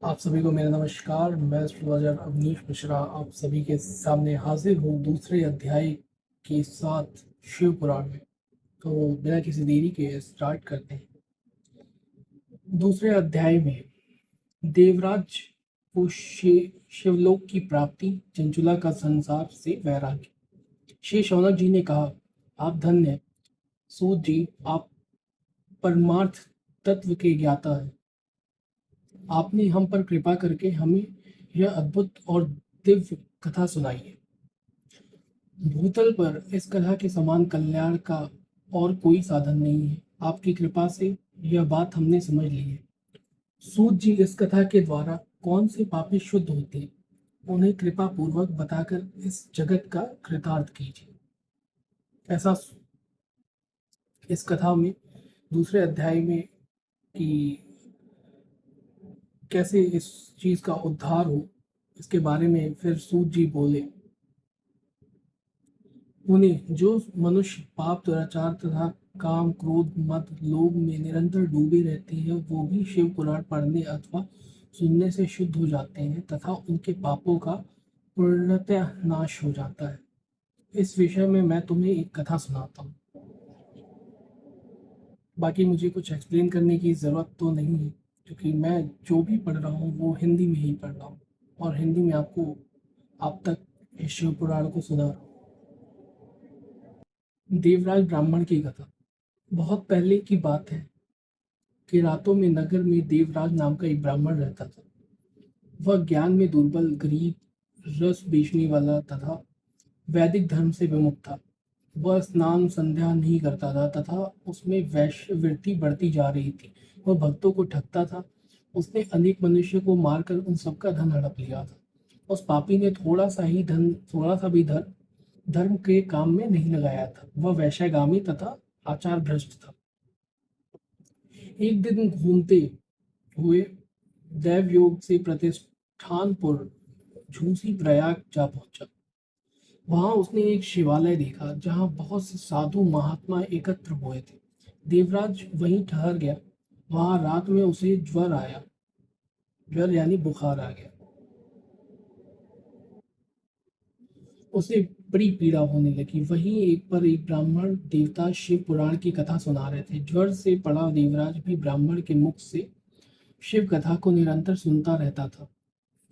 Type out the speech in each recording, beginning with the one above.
आप सभी को मेरा नमस्कार। मैं एस्ट्रोलॉजर अवनीश मिश्रा आप सभी के सामने हाजिर हूँ दूसरे अध्याय के साथ शिव पुराण में। तो बिना किसी देरी के स्टार्ट करते हैं। दूसरे अध्याय में देवराज को शिवलोक की प्राप्ति, चंचुला का संसार से वैराग्य। श्री शौनक जी ने कहा, आप धन्य हैं सूत जी, आप परमार्थ तत्व के ज्ञाता हैं। आपने हम पर कृपा करके हमें यह अद्भुत और दिव्य कथा सुनाई है। भूतल पर इस कथा के समान कल्याण का और कोई साधन नहीं है। आपकी कृपा से यह बात हमने समझ ली है। सूत जी, इस कथा के द्वारा कौन से पापी शुद्ध होते हैं, उन्हें कृपा पूर्वक बताकर इस जगत का कृतार्थ कीजिए। ऐसा इस कथा में दूसरे अध्याय में कि कैसे इस चीज का उद्धार हो, इसके बारे में फिर सूत जी बोले। उन्हें जो मनुष्य पाप, दुराचार तथा काम, क्रोध, मद, लोभ में निरंतर डूबे रहते हैं, वो भी शिव पुराण पढ़ने अथवा सुनने से शुद्ध हो जाते हैं तथा उनके पापों का पूर्णतः नाश हो जाता है। इस विषय में मैं तुम्हें एक कथा सुनाता हूँ। बाकी मुझे कुछ एक्सप्लेन करने की ज़रूरत तो नहीं है, क्योंकि मैं जो भी पढ़ रहा हूँ वो हिंदी में ही पढ़ रहा हूँ और हिंदी में आपको आप तक इस शिव पुराण को सुना रहा हूँ। देवराज ब्राह्मण की कथा। बहुत पहले की बात है कि रातों में नगर में देवराज नाम का एक ब्राह्मण रहता था। वह ज्ञान में दुर्बल, गरीब, रस बेचने वाला तथा वैदिक धर्म से विमुख था। वह स्नान संध्या नहीं करता था तथा उसमें वैश्यवृत्ति बढ़ती जा रही थी। वह भक्तों को ठगता था। उसने अनेक मनुष्य को मारकर उन सबका धन हड़प लिया था। उस पापी ने थोड़ा सा भी धन धर्म के काम में नहीं लगाया था। वह वैश्यगामी तथा आचार भ्रष्ट था। एक दिन घूमते हुए दैव योग से प्रतिष्ठानपुर झूसी प्रयाग जा पहुंचा। वहां उसने एक शिवालय देखा जहां बहुत से साधु महात्मा एकत्र हुए थे। देवराज वहीं ठहर गया। वहां रात में उसे ज्वर यानी बुखार आ गया। उसे बड़ी पीड़ा होने लगी। वहीं एक पर एक ब्राह्मण देवता शिव पुराण की कथा सुना रहे थे। ज्वर से पड़ा देवराज भी ब्राह्मण के मुख से शिव कथा को निरंतर सुनता रहता था।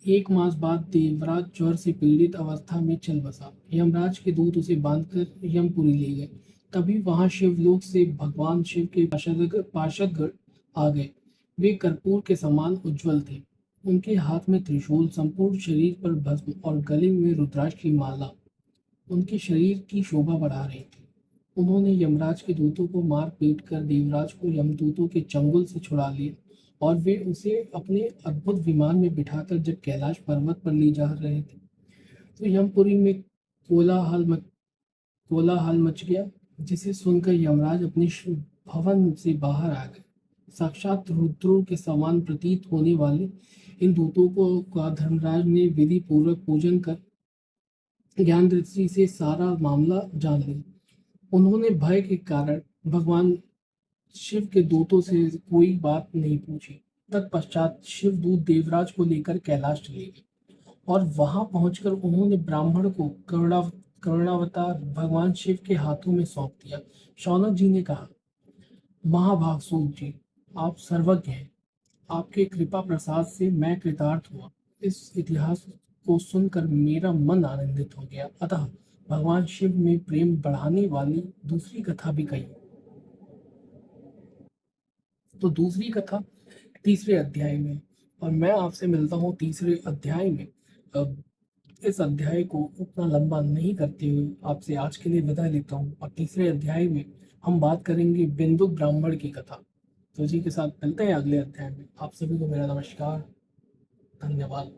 एक मास बाद देवराज ज्वर से पीड़ित अवस्था में चल बसा। यमराज के दूत उसे बांधकर यमपुरी ले गए। तभी वहां शिवलोक से भगवान शिव के पार्षदगण आ गए। वे कर्पूर के समान उज्जवल थे। उनके हाथ में त्रिशूल, संपूर्ण शरीर पर भस्म और गले में रुद्राक्ष की माला उनके शरीर की शोभा बढ़ा रही थी। उन्होंने यमराज के दूतों को मार पीट कर देवराज को यमदूतों के चंगुल से छुड़ा लिया और वे उसे अपने अद्भुत विमान में बिठाकर जब कैलाश पर्वत पर ले जा रहे थे तो यमपुरी में कोलाहल मच गया, जिसे सुनकर यमराज अपने भवन से बाहर आ गए। साक्षात रुद्रों के समान प्रतीत होने वाले इन दूतों को का धर्मराज ने विधि पूर्वक पूजन कर ज्ञान दृष्टि से सारा मामला जान लिया। उन्होंने भय के कारण भगवान शिव के दूतों से कोई बात नहीं पूछी। तत्पश्चात शिवदूत देवराज को लेकर कैलाश चले गए और वहां पहुंचकर उन्होंने ब्राह्मण को करुणावतार भगवान शिव के हाथों में सौंप दिया। शौनक जी ने कहा, महाभाग सूत जी, आप सर्वज्ञ हैं। आपके कृपा प्रसाद से मैं कृतार्थ हुआ। इस इतिहास को सुनकर मेरा मन आनंदित हो गया। अतः भगवान शिव में प्रेम बढ़ाने वाली दूसरी कथा भी कही। तो दूसरी कथा तीसरे अध्याय में, और मैं आपसे मिलता हूँ तीसरे अध्याय में। अब इस अध्याय को उतना लंबा नहीं करते हुए आपसे आज के लिए विदा लेता हूँ और तीसरे अध्याय में हम बात करेंगे बिंदु ब्राह्मण की कथा। तो इसी के साथ मिलते हैं अगले अध्याय में। आप सभी को मेरा नमस्कार। धन्यवाद।